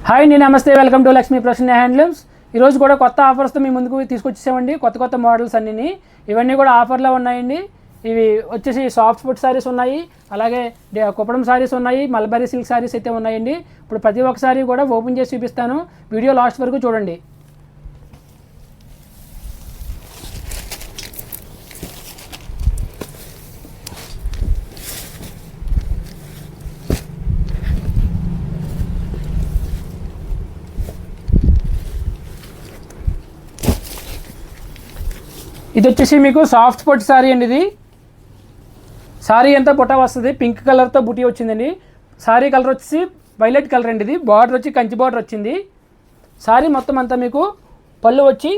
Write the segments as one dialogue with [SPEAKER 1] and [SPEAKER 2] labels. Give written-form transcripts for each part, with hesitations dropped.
[SPEAKER 1] Hi అండి, నమస్తే. Welcome to Lakshmi Prasanna handlooms. ఈరోజు కూడా కొత్త ఆఫర్స్తో మీ ముందుకు తీసుకొచ్చేసామండి. కొత్త మోడల్స్ అన్నీ ఇవన్నీ కూడా ఆఫర్లో ఉన్నాయండి. ఇవి వచ్చేసి సాఫ్ట్ ఫుడ్ శారీస్ ఉన్నాయి, అలాగే కుప్పడం శారీస్ ఉన్నాయి, మల్బరీ సిల్క్ శారీస్ అయితే ఉన్నాయండి. ఇప్పుడు ప్రతి ఒక్క శారీ కూడా ఓపెన్ చేసి చూపిస్తాను, వీడియో లాస్ట్ వరకు చూడండి. ఇది వచ్చేసి మీకు సాఫ్ట్ పట్టు శారీ అండి. ఇది శారీ అంతా బుట్ట వస్తుంది, పింక్ కలర్తో బుటీ వచ్చిందండి. శారీ కలర్ వచ్చేసి వైలెట్ కలర్ అండి. ఇది బార్డర్ వచ్చి కంచి బార్డర్ వచ్చింది. శారీ మొత్తం అంతా మీకు పళ్ళు వచ్చి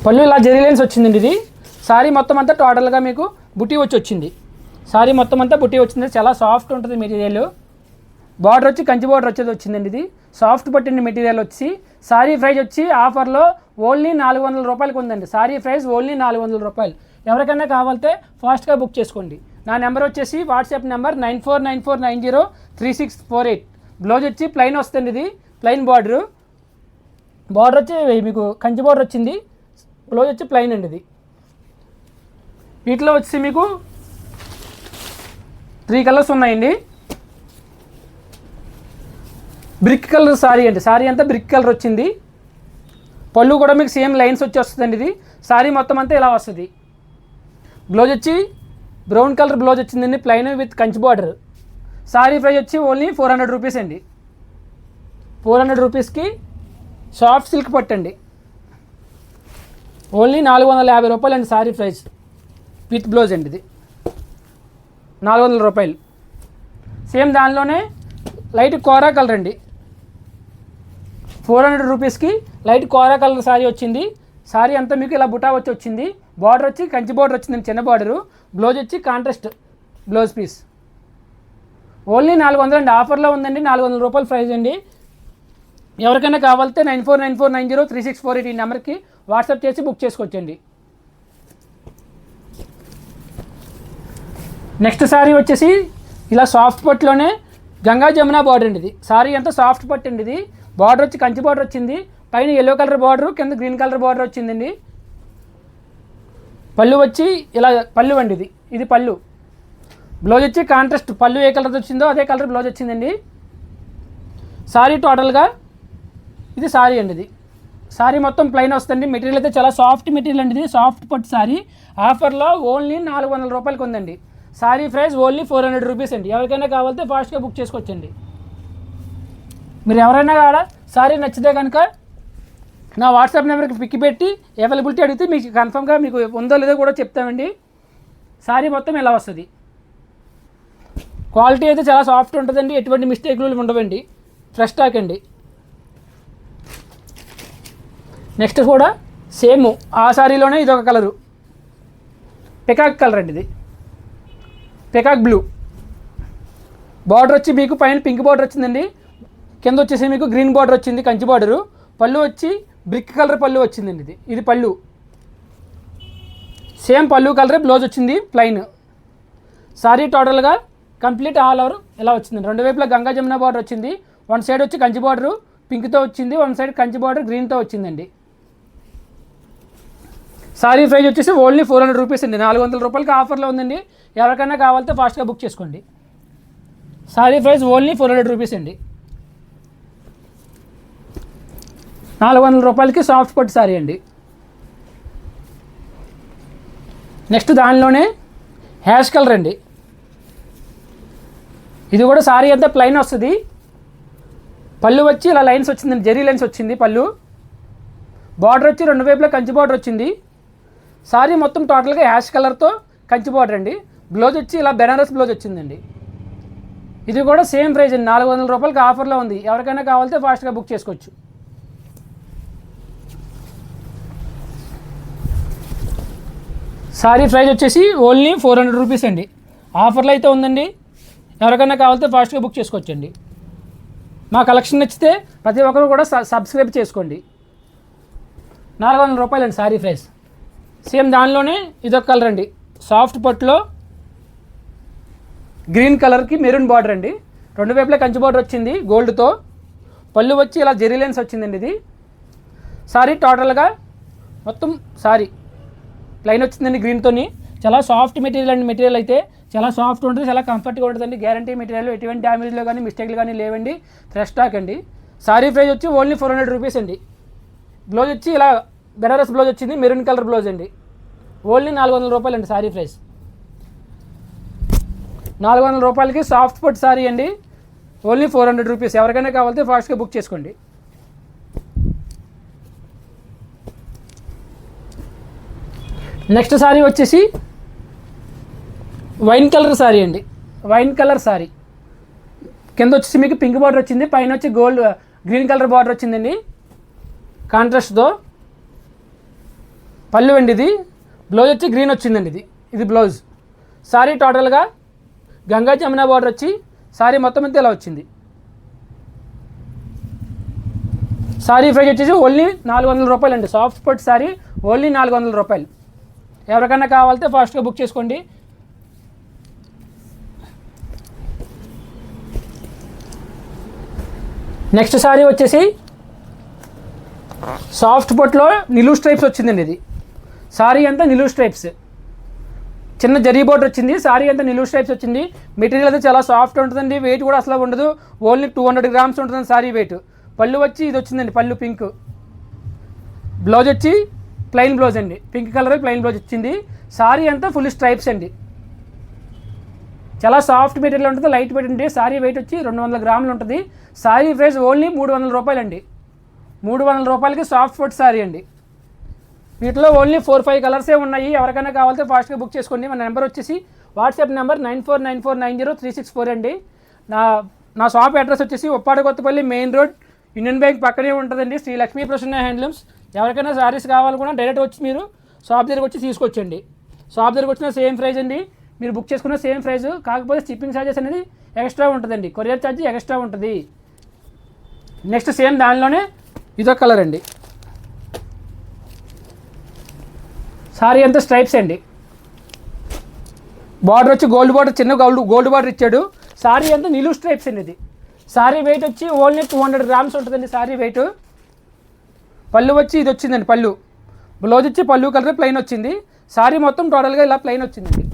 [SPEAKER 1] పళ్ళు ఇలా జరీ లైన్స్ వచ్చిందండి. ఇది శారీ మొత్తం అంతా టోటల్గా మీకు బుటీ వచ్చింది. శారీ మొత్తం అంతా బుటీ వచ్చింది, చాలా సాఫ్ట్ ఉంటుంది మెటీరియల్. బార్డర్ వచ్చి కంచి బార్డర్ వచ్చిందండి. ఇది సాఫ్ట్ పట్టిండి మెటీరియల్ వచ్చి. శారీ ప్రైస్ వచ్చి ఆఫర్లో ఓన్లీ 400 రూపాయలకి ఉందండి. శారీ ప్రైస్ ఓన్లీ 400 రూపాయలు. ఎవరికైనా కావాలంటే ఫాస్ట్గా బుక్ చేసుకోండి. నా నెంబర్ వచ్చేసి వాట్సాప్ నెంబర్ 9494903648. బ్లౌజ్ వచ్చి ప్లెయిన్ వస్తుంది. ఇది ప్లెయిన్ బార్డర్ వచ్చి మీకు కంచి బార్డర్ వచ్చింది. బ్లౌజ్ వచ్చి ప్లెయిన్ అండి. ఇది వీటిలో వచ్చి మీకు 3 కలర్స్ ఉన్నాయండి. బ్రిక్ కలర్ శారీ అండి. శారీ అంతా బ్రిక్ కలర్ వచ్చింది. పళ్ళు కూడా మీకు సేమ్ లైన్స్ వచ్చి వస్తుందండి. ఇది శారీ మొత్తం అంతా ఇలా వస్తుంది. బ్లౌజ్ వచ్చి బ్రౌన్ కలర్ బ్లౌజ్ వచ్చిందండి, plain with Kanchi border. Sari price వచ్చి ఓన్లీ 400 రూపీస్ అండి. 400 రూపీస్కి సాఫ్ట్ సిల్క్ పట్టండి. ఓన్లీ 450 రూపాయలు అండి శారీ ప్రైస్ విత్ బ్లౌజ్ అండి. ఇది 400 రూపాయలు. సేమ్ దానిలోనే లైట్ కోరా కలర్ అండి. 400 రూపీస్కి లైట్ కోరా కలర్ శారీ వచ్చింది. శారీ అంతా మీకు ఇలా బుటా వచ్చింది. బార్డర్ వచ్చి కంచి బార్డర్ వచ్చిందండి, చిన్న బార్డరు. బ్లౌజ్ వచ్చి కాంట్రాస్ట్ బ్లౌజ్ పీస్. ఓన్లీ 400 అండి. ఆఫర్లో ఉందండి. 400 రూపాయల ప్రైస్ అండి. ఎవరికైనా కావాలంటే 9494903648 ఈ నెంబర్కి వాట్సాప్ చేసి బుక్ చేసుకోవచ్చండి. నెక్స్ట్ శారీ వచ్చేసి ఇలా సాఫ్ట్ పట్టులోనే గంగా జమున బార్డర్ అండి. ఇది శారీ అంతా సాఫ్ట్ పట్టు అండి. ఇది బార్డర్ వచ్చి కంచి బార్డర్ వచ్చింది, పైన ఎల్లో కలర్ బార్డర్, కింద గ్రీన్ కలర్ బార్డర్ వచ్చిందండి. పళ్ళు వచ్చి ఇలా పళ్ళు అండి. ఇది పళ్ళు. బ్లౌజ్ వచ్చి కాంట్రాస్ట్ పళ్ళు ఏ కలర్ వచ్చిందో అదే కలర్ బ్లౌజ్ వచ్చిందండి. శారీ టోటల్గా ఇది శారీ అండి. ఇది శారీ మొత్తం ప్లెయిన్ వస్తుంది. మెటీరియల్ అయితే చాలా సాఫ్ట్ మెటీరియల్ అండి. ఇది సాఫ్ట్ పట్టు శారీ. ఆఫర్లో ఓన్లీ 400 రూపాయలకి ఉందండి. శారీ ప్రైస్ ఓన్లీ 400 రూపీస్ అండి. ఎవరికైనా కావాలంటే ఫాస్ట్గా బుక్ చేసుకోవచ్చండి. మీరు ఎవరైనా కాడా శారీ నచ్చితే కనుక నా వాట్సాప్ నెంబర్కి పిక్ పెట్టి అవైలబిలిటీ అడిగితే మీకు కన్ఫర్మ్గా మీకు ఉందో లేదో కూడా చెప్తామండి. శారీ మొత్తం ఇలా వస్తుంది. క్వాలిటీ అయితే చాలా సాఫ్ట్ ఉంటుందండి, ఎటువంటి మిస్టేక్లు ఉండవండి. ఫ్రెష్ స్టాక్ అండి. నెక్స్ట్ కూడా సేమ్ ఆ శారీలోనే ఇదొక కలరు, పెకాక్ కలర్ అండి. ఇది పెకాక్ బ్లూ. బార్డర్ వచ్చి మీకు పైన పింక్ బార్డర్ వచ్చిందండి, కింద వచ్చేసి మీకు గ్రీన్ బార్డర్ వచ్చింది, కంచి బార్డరు. పళ్ళు వచ్చి బ్రిక్ కలర్ పళ్ళు వచ్చిందండి. ఇది పళ్ళు. సేమ్ పళ్ళు కలరే బ్లౌజ్ వచ్చింది, ప్లెయిన్. శారీ టోటల్గా కంప్లీట్ ఆల్ ఓవర్ ఇలా వచ్చిందండి. రెండు వైపులా గంగా జమున బార్డర్ వచ్చింది. వన్ సైడ్ వచ్చి కంచి బార్డరు పింక్తో వచ్చింది, వన్ సైడ్ కంచి బార్డర్ గ్రీన్తో వచ్చిందండి. శారీ ప్రైస్ వచ్చేసి ఓన్లీ 400 రూపీస్ అండి. 400 రూపాయలకి ఆఫర్లో ఉందండి. ఎవరికైనా కావాలంటే ఫాస్ట్గా బుక్ చేసుకోండి. శారీ ప్రైస్ ఓన్లీ 400 రూపీస్ అండి. 400 రూపాయలకి సాఫ్ట్ పట్టు శారీ అండి. నెక్స్ట్ దానిలోనే హ్యాష్ కలర్ అండి. ఇది కూడా శారీ అంతా ప్లెయిన్ వస్తుంది. పళ్ళు వచ్చి ఇలా లైన్స్ వచ్చిందండి, జెరీ లైన్స్ వచ్చింది పళ్ళు. బార్డర్ వచ్చి రెండు వైపులా కంచి బార్డర్ వచ్చింది. శారీ మొత్తం టోటల్గా హ్యాష్ కలర్తో కంచి బార్డర్ అండి. బ్లౌజ్ వచ్చి ఇలా బెనారస్ బ్లౌజ్ వచ్చిందండి. ఇది కూడా సేమ్ ప్రైస్ అండి. 400 రూపాయలకి ఆఫర్లో ఉంది. ఎవరికైనా కావాలంటే ఫాస్ట్గా బుక్ చేసుకోవచ్చు. శారీ ప్రైస్ వచ్చేసి ఓన్లీ 400 రూపీస్ అండి. ఆఫర్లో అయితే ఉందండి. ఎవరికైనా కావాలంటే ఫాస్ట్గా బుక్ చేసుకోవచ్చండి. మా కలెక్షన్ నచ్చితే ప్రతి ఒక్కరు కూడా సబ్స్క్రైబ్ చేసుకోండి. 400 రూపాయలండి శారీ ప్రైస్. సేమ్ దానిలోనే ఇదొక కలర్ అండి. సాఫ్ట్ పట్టులో గ్రీన్ కలర్కి మెరూన్ బార్డర్ అండి. రెండు వైపులా కంచి బార్డర్ వచ్చింది గోల్డ్తో. పళ్ళు వచ్చి ఇలా జెరీ లైన్స్ వచ్చిందండి. ఇది సారీ టోటల్గా మొత్తం సారీ ప్లైన్ వచ్చిందండి గ్రీన్తోని. చాలా సాఫ్ట్ మెటీరియల్ అండి. మెటీరియల్ అయితే చాలా సాఫ్ట్ ఉంటుంది, చాలా కంఫర్ట్గా ఉంటుందండి. గ్యారంటీ మెటీరియల్, ఎటువంటి డ్యామేజ్లో కానీ మిస్టేక్లు కానీ లేవండి. ఫ్రెష్ స్టాక్ అండి. సారీ ప్రైస్ వచ్చి ఓన్లీ 400 రూపీస్ అండి. బ్లౌజ్ వచ్చి ఇలా బెనారస్ బ్లౌజ్ వచ్చింది, మెరూన్ కలర్ బ్లౌజ్ అండి. ఓన్లీ 400 రూపాయలు అండి సారీ ప్రైస్. 400 రూపాయలకి సాఫ్ట్ పట్టు సారీ అండి. Only 400 rupees. ఎవరికైనా కావాలంటే ఫాస్ట్గా బుక్ చేసుకోండి. నెక్స్ట్ సారీ వచ్చేసి వైన్ కలర్ సారీ అండి. వైన్ కలర్ సారీ కింద వచ్చేసి మీకు పింక్ బార్డర్ వచ్చింది, పైన వచ్చి గోల్డ్ గ్రీన్ కలర్ బార్డర్ వచ్చిందండి కాంట్రాస్ట్తో. పళ్ళు అండి ఇది. బ్లౌజ్ వచ్చి గ్రీన్ వచ్చిందండి. ఇది బ్లౌజ్. సారీ టోటల్గా గంగా జమున బార్డర్ వచ్చి సారీ మొత్తం అంతా ఇలా వచ్చింది. సారీ ప్రైస్ వచ్చేసి ఓన్లీ 400 రూపాయలు అండి. సాఫ్ట్ పట్టు సారీ ఓన్లీ 400 రూపాయలు. ఎవరికైనా కావాలంటే ఫాస్ట్గా బుక్ చేసుకోండి. నెక్స్ట్ సారీ వచ్చేసి సాఫ్ట్ పట్టులో నిలువు స్ట్రైప్స్ వచ్చిందండి. ఇది సారీ అంతా నిలువు స్ట్రైప్స్, చిన్న జరీ బోర్డర్ వచ్చింది. సారీ అంతా నిలువు స్ట్రైప్స్ వచ్చింది. మెటీరియల్ అయితే చాలా సాఫ్ట్ ఉంటుందండి. వెయిట్ కూడా అసలు ఉండదు. ఓన్లీ 200 గ్రామ్స్ ఉంటుందండి సారీ వెయిట్. పళ్ళు వచ్చి ఇది వచ్చిందండి, పళ్ళు పింక్. బ్లౌజ్ వచ్చి ప్లెయిన్ బ్లౌజ్ అండి, పింక్ కలర్ ప్లెయిన్ బ్లౌజ్ వచ్చింది. సారీ అంతా ఫుల్ స్ట్రైప్స్ అండి. చాలా సాఫ్ట్ మెటీరియల్ ఉంటుంది, లైట్ వెయిట్ ఉంటుంది. సారీ వెయిట్ వచ్చి 200 గ్రాములు ఉంటుంది. సారీ ప్రైస్ ఓన్లీ 300 రూపాయలు అండి. 300 రూపాయలకి సాఫ్ట్ పట్టు సారీ అండి. వీటిలో ఓన్లీ 4-5 కలర్సే ఉన్నాయి. ఎవరికైనా కావాలంటే ఫాస్ట్గా బుక్ చేసుకోండి. మన నెంబర్ వచ్చేసి వాట్సాప్ నెంబర్ 94949036 అండి. నా షాప్ అడ్రస్ వచ్చేసి Uppada Kothapalli main road, Union Bank పక్కనే ఉంటుందండి. శ్రీ లక్ష్మీ ప్రసన్న హ్యాండ్లూమ్స్. ఎవరికైనా సారీస్ కావాలనుకున్నా డైరెక్ట్ వచ్చి మీరు షాప్ దగ్గరికి వచ్చి తీసుకొచ్చండి. షాప్ దగ్గరికి వచ్చిన సేమ్ ప్రైస్ అండి. మీరు బుక్ చేసుకున్న సేమ్ ప్రైస్, కాకపోతే షిప్పింగ్ ఛార్జెస్ అనేది ఎక్స్ట్రా ఉంటుందండి. కొరియర్ ఛార్జ్ ఎక్స్ట్రా ఉంటుంది. నెక్స్ట్ సేమ్ దానిలోనే ఇదొక కలర్ అండి. సారీ అంతా స్ట్రైప్స్ అండి. బార్డర్ వచ్చి గోల్డ్ బార్డర్, చిన్న గోల్డ్ బార్డర్ ఇచ్చాడు. సారీ అంతా నిలువు స్ట్రైప్స్ అండి. ఇది సారీ వెయిట్ వచ్చి ఓన్లీ 200 గ్రామ్స్ ఉంటుందండి సారీ వెయిట్. పళ్ళు వచ్చి ఇది వచ్చిందండి పళ్ళు. బ్లౌజ్ వచ్చి పళ్ళు కలర్ ప్లెయిన్ వచ్చింది. సారీ మొత్తం టోటల్గా ఇలా ప్లెయిన్ వచ్చిందండి.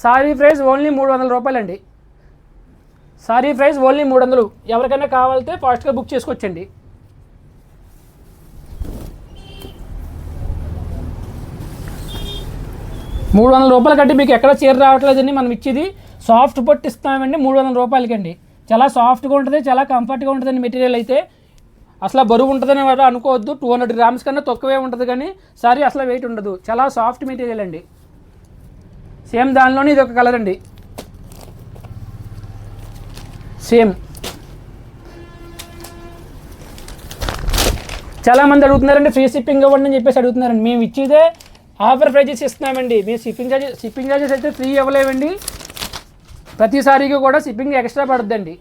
[SPEAKER 1] సారీ ప్రైస్ ఓన్లీ 300 రూపాయలు అండి. Sari price only 300. ఎవరికైనా కావాలంటే ఫాస్ట్గా బుక్ చేసుకోవచ్చండి. ₹300 కంటే మీకు ఎక్కడ చీర రావట్లేదండి. మనం ఇచ్చేది సాఫ్ట్ పట్టు ఇస్తామండి 300 రూపాయలకండి. చాలా సాఫ్ట్గా ఉంటుంది, చాలా కంఫర్ట్గా ఉంటుందండి. మెటీరియల్ అయితే అసలు బరువు ఉంటుందని కూడా అనుకోవద్దు. 200 గ్రామ్స్ కన్నా తక్కువే ఉంటుంది, కానీ సారీ అసలు వెయిట్ ఉండదు. చాలా సాఫ్ట్ మెటీరియల్ అండి. సేమ్ దానిలోనే ఇది ఒక కలర్ అండి. సేమ్ చాలామంది అడుగుతున్నారండి ఫ్రీ షిప్పింగ్ ఇవ్వండి అని చెప్పేసి అడుగుతున్నారండి. మేము ఇచ్చేదే ఆఫర్ ప్రైజెస్ ఇస్తున్నామండి. మేము షిప్పింగ్ ఛార్జెస్ అయితే ఫ్రీ ఇవ్వలేమండి. ప్రతిసారికి కూడా షిప్పింగ్ ఎక్స్ట్రా పడుద్దండి.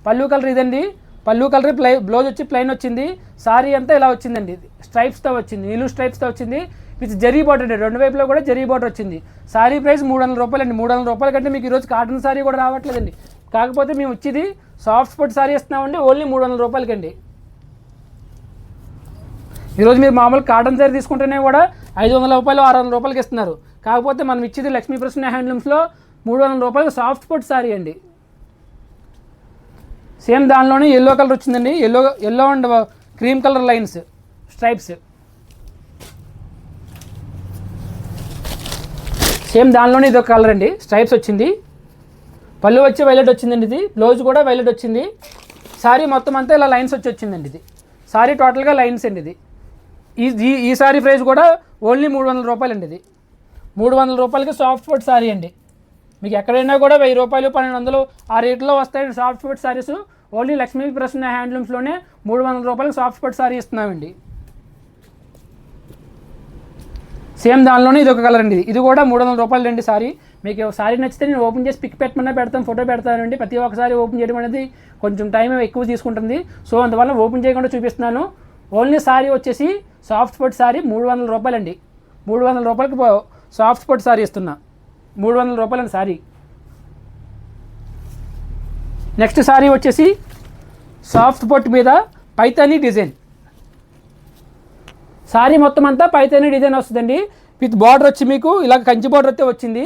[SPEAKER 1] పళ్ళు కలర్ ఇదండి. పళ్ళు కలర్ బ్లౌజ్ వచ్చి ప్లెయిన్ వచ్చింది. సారీ అంతా ఇలా వచ్చిందండి. స్ట్రైప్స్తో వచ్చింది, నిలువు స్ట్రైప్స్తో వచ్చింది. విత్ జరీ బార్డర్ అండి. రెండు వైపులో కూడా జరీ బార్డర్ వచ్చింది. సారీ ప్రైస్ 300 రూపాయలు అండి. 300 రూపాయల కంటే మీకు ఈరోజు కాటన్ సారీ కూడా రావట్లేదండి. కాకపోతే మేము వచ్చేది సాఫ్ట్ పట్టు సారీ ఇస్తున్నామండి ఓన్లీ 300 రూపాయలకండి. ఈరోజు మీరు మామూలు కాటన్ సారీ తీసుకుంటేనే కూడా 500 రూపాయలు 600 రూపాయలకి ఇస్తున్నారు. కాకపోతే మనం ఇచ్చేది లక్ష్మీ ప్రసన్న హ్యాండ్లూమ్స్లో 300 రూపాయలు సాఫ్ట్ పట్టు సారీ అండి. సేమ్ దానిలోనే ఎల్లో కలర్ వచ్చిందండి. Yellow and cream colour lines stripes. Same దానిలోనే ఇది ఒక కలర్ అండి. స్ట్రైప్స్ వచ్చింది. పళ్ళు వచ్చి వైలెట్ వచ్చిందండి. ఇది బ్లౌజ్ కూడా వైలెట్ వచ్చింది. సారీ మొత్తం అంతా ఇలా లైన్స్ వచ్చి వచ్చిందండి. ఇది సారీ టోటల్గా లైన్స్ అండి. ఇది ఈ సారీ ప్రైస్ కూడా ఓన్లీ 300 రూపాయలు అండి. ఇది 300 రూపాయలకి సాఫ్ట్ పట్టు సారీ అండి. మీకు ఎక్కడైనా కూడా 1000 రూపాయలు 1200 ఆ రేట్లో వస్తాయండి సాఫ్ట్ పట్టు సారీస్. ఓన్లీ లక్ష్మీ ప్రసన్న హ్యాండ్లూమ్స్లోనే 300 రూపాయలకి సాఫ్ట్ పట్టు సారీ ఇస్తున్నామండి. సేమ్ దానిలోనే ఇది ఒక కలర్ అండి. ఇది కూడా 300 రూపాయలు అండి సారీ. మీకు సారీ నచ్చితే నేను ఓపెన్ చేసి పిక్ పెట్టమన్నా పెడతాను, ఫోటో పెడతానండి. ప్రతి ఒక్కసారి ఓపెన్ చేయడం అనేది కొంచెం టైం ఎక్కువ తీసుకుంటుంది. సో అందువల్ల ఓపెన్ చేయకుండా చూపిస్తున్నాను. ఓన్లీ సారీ వచ్చేసి సాఫ్ట్ పట్టు సారీ 300 రూపాయలు అండి. 300 రూపాయలకి సాఫ్ట్ పట్టు సారీ ఇస్తున్నా, 300 రూపాయలండి సారీ. నెక్స్ట్ సారీ వచ్చేసి సాఫ్ట్ పట్టు మీద పైతానీ డిజైన్. సారీ మొత్తం అంతా పైతానీ డిజైన్ వస్తుందండి. విత్ బార్డర్ వచ్చి మీకు ఇలా కంచి బార్డర్ అయితే వచ్చింది.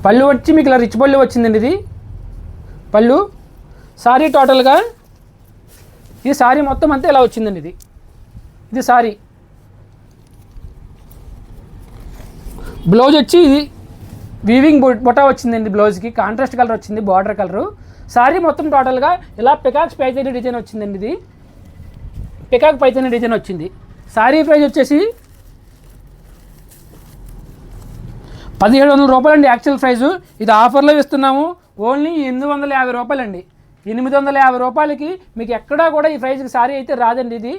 [SPEAKER 1] పళ్ళు వచ్చి మీకు ఇలా రిచ్ పళ్ళు వచ్చిందండి. ఇది పళ్ళు. సారీ టోటల్గా ఈ సారీ మొత్తం అంతా ఇలా వచ్చిందండి. ఇది సారీ. బ్లౌజ్ వచ్చి ఇది వీవింగ్ బొటా వచ్చిందండి. బ్లౌజ్కి కాంట్రాస్ట్ కలర్ వచ్చింది, బార్డర్ కలరు. సారీ మొత్తం టోటల్గా ఇలా పికాక్స్ పైతానీ డిజైన్ వచ్చిందండి. ఇది పికాక్ పైతానీ డిజైన్ వచ్చింది. సారీ ప్రైస్ వచ్చేసి 1700 రూపాయలండి యాక్చువల్ ప్రైజు. ఇది ఆఫర్లో ఇస్తున్నాము. ఓన్లీ 850 రూపాయలండి. 850 రూపాయలకి మీకు ఎక్కడా కూడా ఈ ప్రైస్కి సారీ అయితే రాదండి. ఇది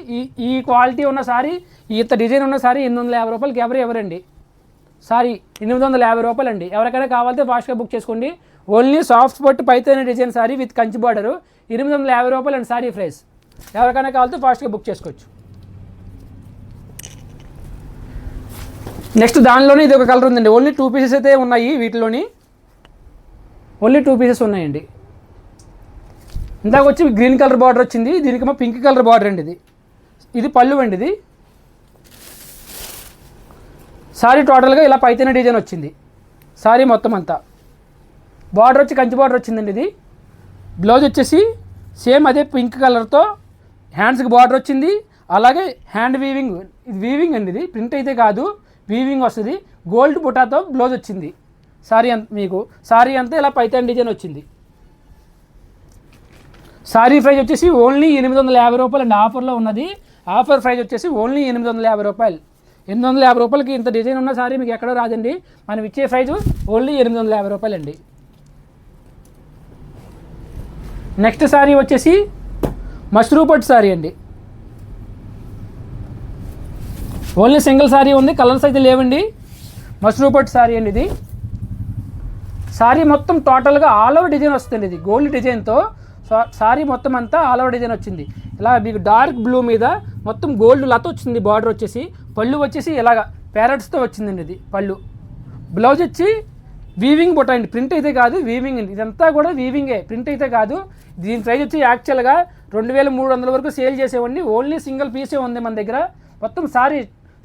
[SPEAKER 1] ఈ క్వాలిటీ ఉన్న సారీ, ఇంత డిజైన్ ఉన్న సారీ 850 రూపాయలకి ఎవరండి. సారీ 850 రూపాయలండి. ఎవరికైనా కావాలంటే ఫాస్ట్గా బుక్ చేసుకోండి. ఓన్లీ సాఫ్ట్ పట్టు Paithani design sorry with Kanchi border 850 రూపాయలండి సారీ ప్రైస్. ఎవరికైనా కావాలంటే ఫాస్ట్గా బుక్ చేసుకోవచ్చు. నెక్స్ట్ దానిలోనే ఇది ఒక కలర్ ఉందండి. ఓన్లీ 2 పీసెస్ అయితే ఉన్నాయి. వీటిలోని ఓన్లీ 2 పీసెస్ ఉన్నాయండి. ఇందాక వచ్చి గ్రీన్ కలర్ బార్డర్ వచ్చింది, దీనికేమో పింక్ కలర్ బార్డర్ అండి. ఇది పళ్ళు అండి. ఇది సారీ టోటల్గా ఇలా పైతానీ డిజైన్ వచ్చింది. సారీ మొత్తం అంతా బార్డర్ వచ్చి కంచి బార్డర్ వచ్చిందండి. ఇది బ్లౌజ్ వచ్చేసి సేమ్ అదే పింక్ కలర్తో హ్యాండ్స్కి బార్డర్ వచ్చింది. అలాగే హ్యాండ్ వీవింగ్, ఇది వీవింగ్ అండి. ఇది ప్రింట్ అయితే కాదు, వీవింగ్ వస్తుంది. గోల్డ్ బుటాతో బ్లౌజ్ వచ్చింది. సారీ మీకు సారీ అంతా ఇలా పైతానీ డిజైన్ వచ్చింది. సారీ ప్రైస్ వచ్చేసి ఓన్లీ 850 రూపాయలు అండి. ఆఫర్లో ఉన్నది. ఆఫర్ ప్రైస్ వచ్చేసి ఓన్లీ 850 రూపాయలు. 850 రూపాయలకి ఇంత డిజైన్ ఉన్న సారీ మీకు ఎక్కడో రాదండి. మనం ఇచ్చే ప్రైజు ఓన్లీ 850 రూపాయలండి. నెక్స్ట్ సారీ వచ్చేసి మష్రూ పట్టు సారీ అండి. ఓన్లీ సింగిల్ సారీ ఉంది, కలర్స్ అయితే లేవండి. మష్రూ పట్టు సారీ అండి. ఇది సారీ మొత్తం టోటల్గా ఆల్ ఓవర్ డిజైన్ వస్తుంది. ఇది గోల్డ్ డిజైన్తో సారీ మొత్తం అంతా ఆల్ ఓవర్ డిజైన్ వచ్చింది. ఇలా మీకు డార్క్ బ్లూ మీద మొత్తం గోల్డ్ లత వచ్చింది. బార్డర్ వచ్చేసి పళ్ళు వచ్చేసి ఇలాగ ప్యారెట్స్తో వచ్చిందండి. ఇది పళ్ళు. బ్లౌజ్ వచ్చి వీవింగ్ బుట్ట అండి. ప్రింట్ అయితే కాదు, వీవింగ్ అండి. ఇదంతా కూడా వీవింగే, ప్రింట్ అయితే కాదు. దీని ప్రైస్ వచ్చి యాక్చువల్గా 2300 వరకు సేల్ చేసేవండి. ఓన్లీ సింగిల్ పీసే ఉంది మన దగ్గర. మొత్తం సారీ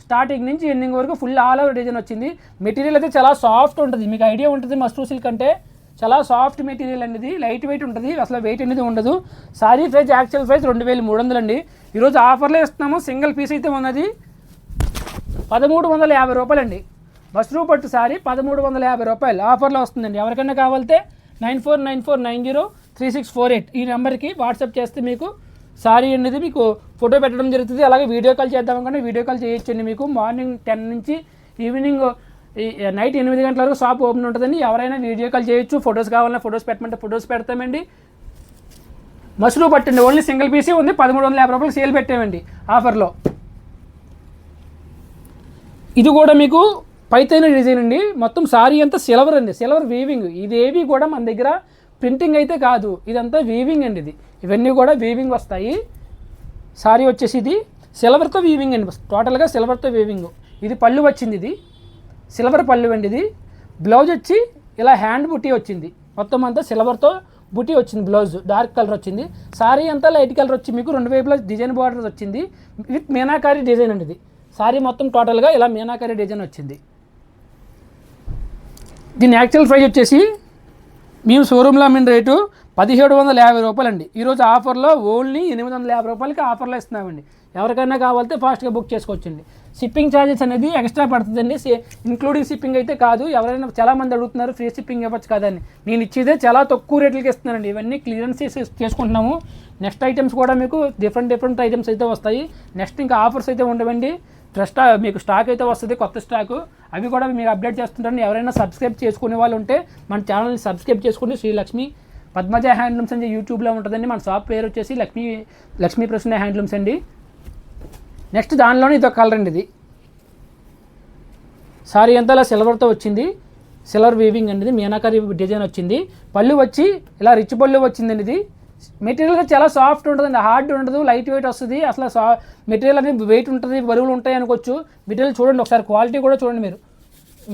[SPEAKER 1] స్టార్టింగ్ నుంచి ఎండింగ్ వరకు ఫుల్ ఆల్ ఓవర్ డిజైన్ వచ్చింది. మెటీరియల్ అయితే చాలా సాఫ్ట్ ఉంటుంది. మీకు ఐడియా ఉంటుంది మష్రూ సిల్క్ అంటే చాలా సాఫ్ట్ మెటీరియల్ అనేది, లైట్ వెయిట్ ఉంటుంది, అసలు వెయిట్ అనేది ఉండదు. సారీ ప్రైస్ యాక్చువల్ ప్రైస్ 2300 అండి. ఈరోజు ఆఫర్లో ఇస్తున్నాము. సింగిల్ పీస్ అయితే ఉన్నది 1350 రూపాయలండి. మష్రూ పట్టు సారీ 1350 రూపాయలు ఆఫర్లో వస్తుందండి. ఎవరికైనా కావాలంటే 9494903648 ఈ నెంబర్కి వాట్సాప్ చేస్తే మీకు సారీ అనేది మీకు ఫోటో పెట్టడం జరుగుతుంది. అలాగే వీడియో కాల్ చేద్దామనుకుంటే వీడియో కాల్ చేయొచ్చండి. మీకు మార్నింగ్ 10 నుంచి ఈవినింగ్ నైట్ 8 గంటల వరకు షాప్ ఓపెన్ ఉంటుందండి. ఎవరైనా వీడియో కాల్ చేయొచ్చు. ఫొటోస్ కావాలన్నా ఫొటోస్ పెట్టమంటే ఫొటోస్ పెడతామండి. మష్రూ పట్టండి. ఓన్లీ సింగిల్ పీసే ఉంది. 1350 రూపాయలు సేల్ పెట్టామండి ఆఫర్లో. ఇది కూడా మీకు పైతానీ డిజైన్ అండి. మొత్తం సారీ అంతా సిల్వర్ అండి, సిల్వర్ వీవింగ్. ఇదేవి కూడా మన దగ్గర ప్రింటింగ్ అయితే కాదు, ఇదంతా వీవింగ్ అండి. ఇవన్నీ కూడా వీవింగ్ వస్తాయి. సారీ వచ్చేసి ఇది సిల్వర్తో వీవింగ్ అండి. టోటల్గా సిల్వర్తో వీవింగ్. ఇది పళ్ళు వచ్చింది. ఇది సిల్వర్ పళ్ళు అండి. ఇది బ్లౌజ్ వచ్చి ఇలా హ్యాండ్ బుటీ వచ్చింది. మొత్తం అంతా సిల్వర్తో బుటీ వచ్చింది. బ్లౌజ్ డార్క్ కలర్ వచ్చింది. సారీ అంతా లైట్ కలర్ వచ్చి మీకు 2 వైపులా డిజైన్ బార్డర్ వచ్చింది విత్ మీనాకారి డిజైన్ అండి. ఇది సారీ మొత్తం టోటల్గా ఇలా మీనాకారి డిజైన్ వచ్చింది. దీని యాక్చువల్ ప్రైస్ వచ్చేసి మేము షోరూంలో అమ్మిన రేటు 1750 రూపాయలండి. ఈరోజు ఆఫర్లో ఓన్లీ 850 రూపాయలకి ఆఫర్లో ఇస్తున్నామండి. ఎవరికైనా కావాలంటే ఫాస్ట్గా బుక్ చేసుకోవచ్చండి. షిప్పింగ్ ఛార్జెస్ అనేది ఎక్స్ట్రా పడుతుందండి. ఇంక్లూడింగ్ షిప్పింగ్ అయితే కాదు. ఎవరైనా చాలామంది అడుగుతున్నారు ఫ్రీ షిప్పింగ్ ఇవ్వచ్చు కదండి. నేను ఇచ్చేదే చాలా తక్కువ రేట్లకి ఇస్తున్నానండి. ఇవన్నీ క్లియరెన్స్ చేసుకుంటున్నాము. నెక్స్ట్ ఐటమ్స్ కూడా మీకు డిఫరెంట్ ఐటమ్స్ అయితే వస్తాయి. నెక్స్ట్ ఇంకా ఆఫర్స్ అయితే ఉండవండి. ఫ్రెష్ మీకు స్టాక్ అయితే వస్తుంది, కొత్త స్టాకు. అవి కూడా మీకు అప్డేట్ చేస్తుంటాను. ఎవరైనా సబ్స్క్రైబ్ చేసుకునే వాళ్ళు ఉంటే మన ఛానల్ని సబ్స్క్రైబ్ చేసుకుని శ్రీలక్ష్మి పద్మజ హ్యాండ్లూమ్స్ అని యూట్యూబ్లో ఉంటుందండి. మన షాప్ పేరు వచ్చేసి లక్ష్మీ ప్రసన్న హ్యాండ్లూమ్స్ అండి. నెక్స్ట్ దానిలోనే ఇది ఒక కలర్ అండి. ఇది సారీ అంతా ఇలా సిల్వర్తో వచ్చింది. సిల్వర్ వీవింగ్ అండి. ఇది మీనాకారి డిజైన్ వచ్చింది. పళ్ళు వచ్చి ఇలా రిచ్ పళ్ళు వచ్చిందండి. ఇది మెటీరియల్ చాలా సాఫ్ట్ ఉంటుందండి, హార్డ్ ఉండదు, లైట్ వెయిట్ వస్తుంది. అసలు మెటీరియల్ అనేది వెయిట్ ఉంటుంది, బరువులు ఉంటాయి అనుకోవచ్చు. మెటీరియల్ చూడండి ఒకసారి, క్వాలిటీ కూడా చూడండి మీరు,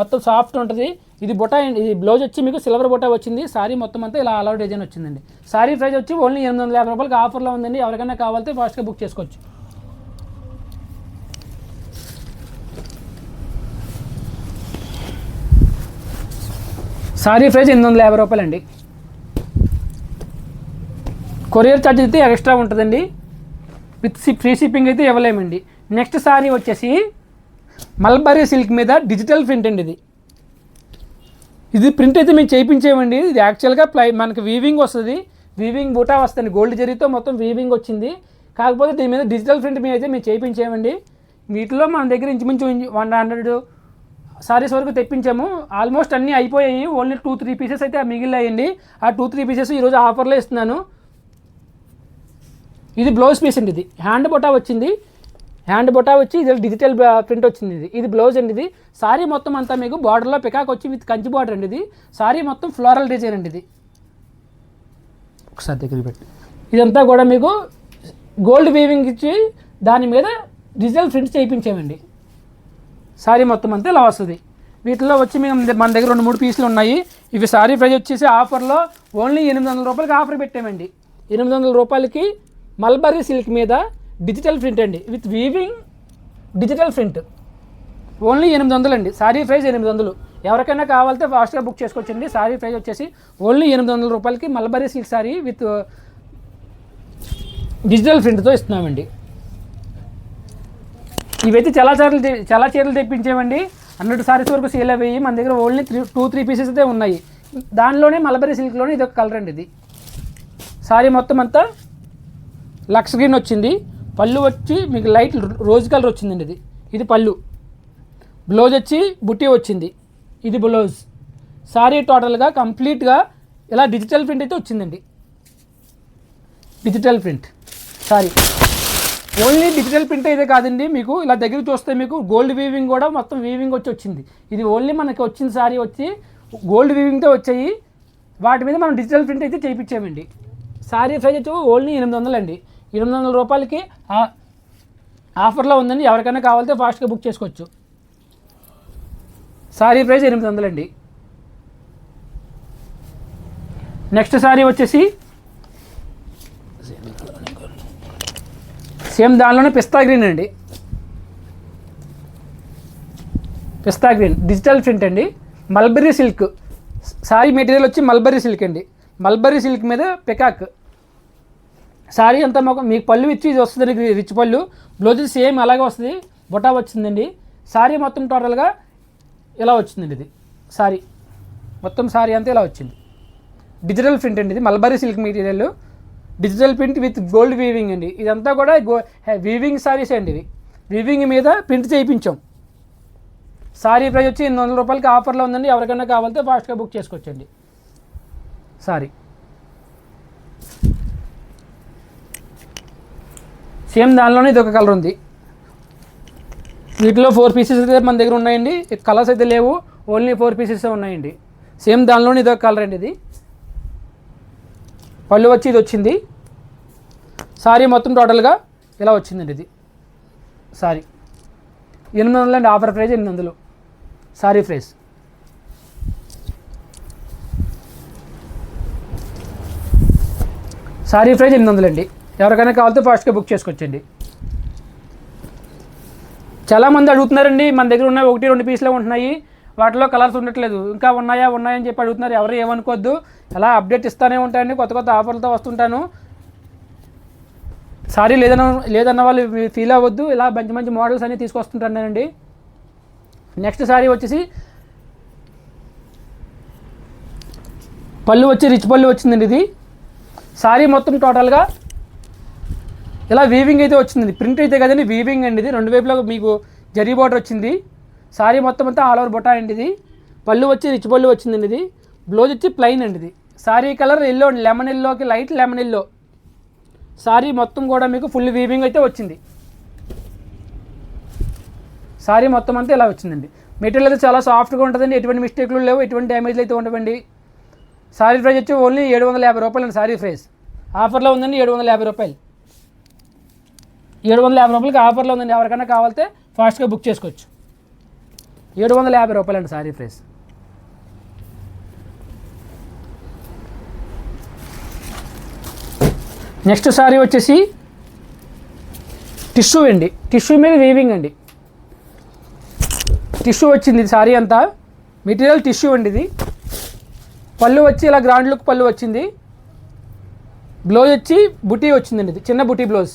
[SPEAKER 1] మొత్తం సాఫ్ట్ ఉంటుంది. ఇది బొటా, ఇది బ్లౌజ్ వచ్చి మీకు సిల్వర్ బొటా వచ్చింది. సారీ మొత్తం అంతా ఇలా అలౌ డిజైన్ వచ్చిందండి. సారీ ప్రైస్ వచ్చి ఓన్లీ 850 రూపాయలకి ఆఫర్లో ఉందండి. ఎవరికైనా కావాలంటే ఫాస్ట్గా బుక్ చేసుకోవచ్చు. సారీ ప్రైస్ 850 రూపాయలండి. కొరియర్ ఛార్జ్ అయితే ఎక్స్ట్రా ఉంటుందండి. విత్ ఫ్రీ షిప్పింగ్ అయితే ఇవ్వలేమండి. నెక్స్ట్ సారీ వచ్చేసి మల్బరీ సిల్క్ మీద డిజిటల్ ప్రింట్ అండి. ఇది ప్రింట్ అయితే మేము చేయించేమండి. ఇది యాక్చువల్గా మనకి వీవింగ్ వస్తుంది, వీవింగ్ బూటా వస్తుంది, గోల్డ్ జరీతో మొత్తం వీవింగ్ వచ్చింది. కాకపోతే దీని మీద డిజిటల్ ప్రింట్ అయితే మేము చేయించామండి. వీటిలో మన దగ్గర ఇంచుమించు 100 సారీస్ వరకు తెప్పించాము. ఆల్మోస్ట్ అన్నీ అయిపోయాయి. ఓన్లీ 2-3 పీసెస్ అయితే మిగిలినాయండి. ఆ 2-3 పీసెస్ ఈరోజు ఆఫర్లో ఇస్తున్నాను. ఇది బ్లౌజ్ పీస్ అండి. ఇది హ్యాండ్ బొటా వచ్చింది, హ్యాండ్ బొటా వచ్చి ఇది డిజిటల్ ప్రింట్ వచ్చింది. ఇది బ్లౌజ్ అండి. ఇది సారీ మొత్తం అంతా మీకు బార్డర్లో పికాక్ వచ్చి విత్ కంచి బార్డర్ అండి. ఇది సారీ మొత్తం ఫ్లోరల్ డిజైన్ అండి. ఇది ఒకసారి దగ్గర పెట్టి, ఇదంతా కూడా మీకు గోల్డ్ వీవింగ్ ఇచ్చి దాని మీద డిజిటల్ ప్రింట్ చేయించామండి. సారీ మొత్తం అంతా ఇలా వస్తుంది. వీటిలో వచ్చి మేము మన దగ్గర 2-3 పీసులు ఉన్నాయి. ఇవి సారీ ప్రైస్ వచ్చేసి ఆఫర్లో ఓన్లీ 800 రూపాయలకి ఆఫర్ పెట్టామండి. 800 రూపాయలకి మల్బరీ సిల్క్ మీద డిజిటల్ ప్రింట్ అండి, with weaving digital print. Only 800 అండి. సారీ ప్రైస్ 800. ఎవరికైనా కావాలంటే ఫాస్ట్గా బుక్ చేసుకోవచ్చండి. సారీ ప్రైస్ వచ్చేసి ఓన్లీ 800 రూపాయలకి mulberry silk sari with digital ప్రింట్తో ఇస్తున్నామండి. ఇవైతే చాలా చీరలు తెప్పించామండి. 100 సారీస్ వరకు సేల్ అయ్యాయి. మన దగ్గర ఓన్లీ 2-3 పీసెస్ అయితే ఉన్నాయి. దానిలోనే మల్బరీ సిల్క్లోనే ఇది ఒక కలర్ అండి. ఇది సారీ మొత్తం అంతా లక్స్ గ్రీన్ వచ్చింది. పళ్ళు వచ్చి మీకు లైట్ రోజ్ కలర్ వచ్చిందండి. ఇది పళ్ళు. బ్లౌజ్ వచ్చి బుట్టి వచ్చింది. ఇది బ్లౌజ్. సారీ టోటల్గా కంప్లీట్గా ఇలా డిజిటల్ ప్రింట్ అయితే వచ్చిందండి. Digital print sorry. Only digital print అయితే కాదండి, మీకు ఇలా దగ్గర చూస్తే మీకు గోల్డ్ వీవింగ్ కూడా మొత్తం వీవింగ్ వచ్చింది. ఇది ఓన్లీ మనకి వచ్చిన సారీ వచ్చి గోల్డ్ వీవింగ్తో వచ్చాయి. వాటి మీద మనం డిజిటల్ ప్రింట్ అయితే చేయించామండి. సారీ ప్రైస్ వచ్చి ఓన్లీ 800 అండి. 800 రూపాయలకి ఆఫర్లో ఉందండి. ఎవరికైనా కావాలంటే ఫాస్ట్గా బుక్ చేసుకోవచ్చు. సారీ ప్రైస్ 800 అండి. నెక్స్ట్ సారీ వచ్చేసి సేమ్ దానిలోనే పిస్తా గ్రీన్ అండి. పిస్తా గ్రీన్ డిజిటల్ ప్రింట్ అండి. మల్బరీ సిల్క్ సారీ మెటీరియల్ వచ్చి మల్బరీ సిల్క్ అండి. మల్బరీ సిల్క్ మీద పికాక్. సారీ అంతా మీకు పళ్ళు ఇచ్చి ఇది వస్తుంది, రిచ్ పళ్ళు. బ్లౌజ్ సేమ్ అలాగే వస్తుంది, బొటా వచ్చిందండి. సారీ మొత్తం టోటల్గా ఇలా వచ్చిందండి. ఇది సారీ మొత్తం సారీ అంతా ఇలా వచ్చింది. డిజిటల్ ప్రింట్ అండి. ఇది mulberry silk material, digital print with gold weaving అండి. ఇదంతా కూడా వీవింగ్ సారీస్ అండి. ఇవి వీవింగ్ మీద ప్రింట్ చేయించాం. సారీ ప్రైస్ వచ్చి 800 రూపాయలకి ఆఫర్లో ఉందండి. ఎవరికైనా కావాలంటే ఫాస్ట్గా బుక్ చేసుకోవచ్చండి. సారీ సేమ్ దానిలోనే ఇది ఒక కలర్ ఉంది. వీటిలో 4 పీసెస్ అయితే మన దగ్గర ఉన్నాయండి. కలర్స్ అయితే లేవు, ఓన్లీ 4 పీసెస్ ఉన్నాయండి. సేమ్ దానిలోనే ఇది ఒక కలర్ అండి. ఇది పళ్ళు వచ్చి ఇది వచ్చింది. సారీ మొత్తం టోటల్గా ఇలా వచ్చిందండి. ఇది సారీ 800 అండి. Offer price 800 sorry price. Sorry price 800 అండి. ఎవరికైనా కావాలంటే ఫాస్ట్గా బుక్ చేసుకోవచ్చండి. చాలామంది అడుగుతున్నారండి, మన దగ్గర ఉన్న 1-2 పీసులే ఉంటున్నాయి, వాటిలో కలర్స్ ఉండట్లేదు, ఇంకా ఉన్నాయని చెప్పి అడుగుతున్నారు. ఎవరు ఏమనుకోవద్దు, అలా అప్డేట్ ఇస్తూనే ఉంటాయండి, కొత్త ఆఫర్లతో వస్తుంటాను. సారీ లేదన్న వాళ్ళు ఫీల్ అవ్వద్దు, ఇలా మంచి మోడల్స్ అన్నీ తీసుకొస్తుంటానండి. నెక్స్ట్ సారీ వచ్చేసి పళ్ళు వచ్చి రిచ్ పళ్ళు వచ్చిందండి. ఇది సారీ మొత్తం టోటల్గా ఇలా వీవింగ్ అయితే వచ్చింది. ప్రింట్ అయితే కదండి, వీవింగ్ అండి. ఇది 2 వైపులా మీకు జరీ బార్డర్ వచ్చింది. సారీ మొత్తం అంతా ఆల్ ఓవర్ బొటా అండి. ఇది పళ్ళు వచ్చి రిచ్ పళ్ళు వచ్చిందండి. ఇది బ్లౌజ్ వచ్చి ప్లెయిన్ అండి. ఇది సారీ కలర్ ఎల్లో అండి, లెమన్ ఎల్లోకి లైట్ లెమన్ ఎల్లో. సారీ మొత్తం కూడా మీకు ఫుల్ వీవింగ్ అయితే వచ్చింది. సారీ మొత్తం అంతా ఇలా వచ్చిందండి. మెటీరియల్ అయితే చాలా సాఫ్ట్గా ఉంటుందండి, ఎటువంటి మిస్టేక్లు లేవు, ఎటువంటి డ్యామేజ్లు అయితే ఉండవండి. సారీ ప్రైస్ వచ్చి ఓన్లీ 750 రూపాయలు అండి. సారీ ప్రైస్ ఆఫర్లో ఉందండి 750 రూపాయలు. 750 రూపాయలకి ఆఫర్లో ఉందండి. ఎవరికైనా కావాలంటే ఫాస్ట్గా బుక్ చేసుకోవచ్చు. 750 రూపాయలు అండి సారీ ప్రైస్. నెక్స్ట్ సారీ వచ్చేసి టిష్యూ అండి. టిష్యూ మీద వీవింగ్ అండి. టిష్యూ వచ్చింది సారీ అంతా. మెటీరియల్ టిష్యూ అండి ఇది. పళ్ళు వచ్చి ఇలా గ్రాండ్ లుక్ పళ్ళు వచ్చింది. బ్లౌజ్ వచ్చి బుటీ వచ్చిందండి. ఇది చిన్న బుటీ బ్లౌజ్.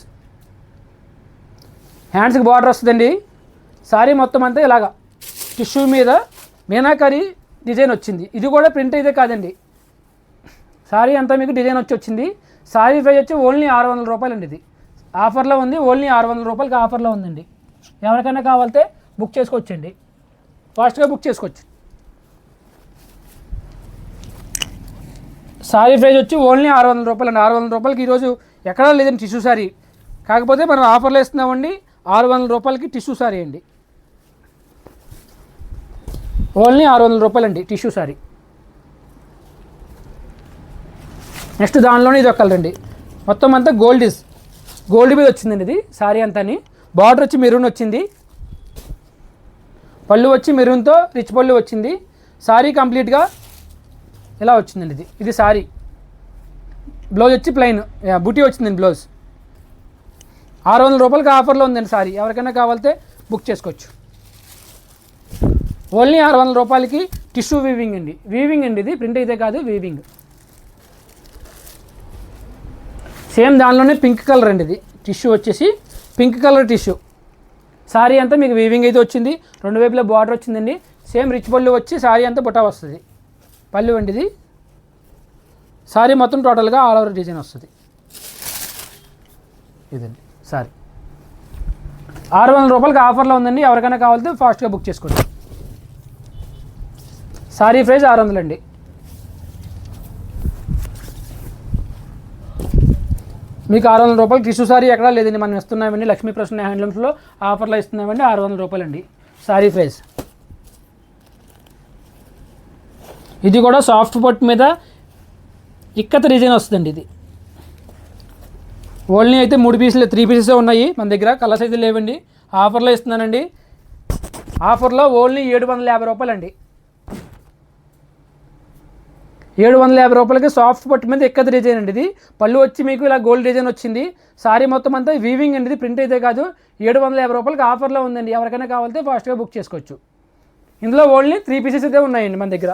[SPEAKER 1] హ్యాండ్స్కి బార్డర్ వస్తుందండి. సారీ మొత్తం అంతా ఇలాగా టిష్యూ మీద మీనాకరీ డిజైన్ వచ్చింది. ఇది కూడా ప్రింట్ అయితే కాదండి. సారీ అంతా మీకు డిజైన్ వచ్చింది. సారీ ప్రైస్ వచ్చి ఓన్లీ 600 రూపాయలు అండి. ఇది ఆఫర్లో ఉంది. ఓన్లీ 600 రూపాయలకి ఆఫర్లో ఉందండి. ఎవరికైనా కావాలంటే బుక్ చేసుకోవచ్చండి. ఫాస్ట్గా బుక్ చేసుకోవచ్చు. సారీ ప్రైస్ వచ్చి ఓన్లీ 600 రూపాయలు అండి. 600 రూపాయలకి ఈరోజు ఎక్కడా లేదండి టిష్యూ సారీ. కాకపోతే మనం ఆఫర్లో ఇస్తున్నామండి. 600 రూపాయలకి టిష్యూ సారీ అండి. ఓన్లీ 600 రూపాయలు అండి టిష్యూ సారీ. నెక్స్ట్ దానిలోనే ఇది ఒక కలర్ అండి. మొత్తం అంతా గోల్డ్ మీద వచ్చిందండి. ఇది సారీ అంతా బార్డర్ వచ్చి మెరూన్ వచ్చింది. పళ్ళు వచ్చి మెరూన్తో రిచ్ పళ్ళు వచ్చింది. సారీ కంప్లీట్గా ఇలా వచ్చిందండి. ఇది సారీ. బ్లౌజ్ వచ్చి ప్లెయిన్ బుటీ వచ్చిందండి. బ్లౌజ్ 600 రూపాయలకి ఆఫర్లో ఉందండి సారీ. ఎవరికైనా కావాలంటే బుక్ చేసుకోవచ్చు. ఓన్లీ 600 రూపాయలకి టిష్యూ వీవింగ్ అండి. వీవింగ్ అండి. ఇది ప్రింట్ అయితే కాదు, వీవింగ్. సేమ్ దానిలోనే పింక్ కలర్ అండి. ఇది టిష్యూ వచ్చేసి పింక్ కలర్ టిష్యూ. సారీ అంతా మీకు వీవింగ్ అయితే వచ్చింది. రెండు వైపులా బార్డర్ వచ్చిందండి. సేమ్ రిచ్ పళ్ళు వచ్చి సారీ అంతా బుటా వస్తుంది. పళ్ళు అండి ఇది. సారీ మొత్తం టోటల్గా ఆల్ ఓవర్ డిజైన్ వస్తుంది. ఇదండి సారీ. 600 రూపాయలకి ఆఫర్లో ఉందండి. ఎవరికైనా కావాలంటే ఫాస్ట్గా బుక్ చేసుకోండి. సారీ ప్రైస్ 600 అండి. మీకు 600 రూపాయలు టిష్యూ సారీ ఎక్కడా లేదండి. మనం ఇస్తున్నామండి లక్ష్మీ ప్రసన్న హ్యాండ్లూమ్స్లో ఆఫర్లో ఇస్తున్నామండి. 600 రూపాయలు అండి సారీ ప్రైస్. ఇది కూడా సాఫ్ట్ పట్టు మీద ఇక్కత డిజైన్ వస్తుందండి. ఇది ఓన్లీ అయితే 3 పీసెస్ ఉన్నాయి మన దగ్గర. కలర్స్ అయితే లేవండి. ఆఫర్లో ఇస్తున్నానండి. ఆఫర్లో ఓన్లీ 750 రూపాయలు అండి. 750 రూపాయలకి సాఫ్ట్ పట్టు మీద ఎక్కత డిజైన్ అండి. ఇది పళ్ళు వచ్చి మీకు ఇలా గోల్డ్ డిజైన్ వచ్చింది. సారీ మొత్తం అంతా వీవింగ్ అండి. ఇది ప్రింట్ అయితే కాదు. 750 రూపాయలకి ఆఫర్లో ఉందండి. ఎవరికైనా కావాలంటే ఫాస్ట్గా బుక్ చేసుకోవచ్చు. ఇందులో ఓన్లీ 3 పీసెస్ అయితే ఉన్నాయండి మన దగ్గర.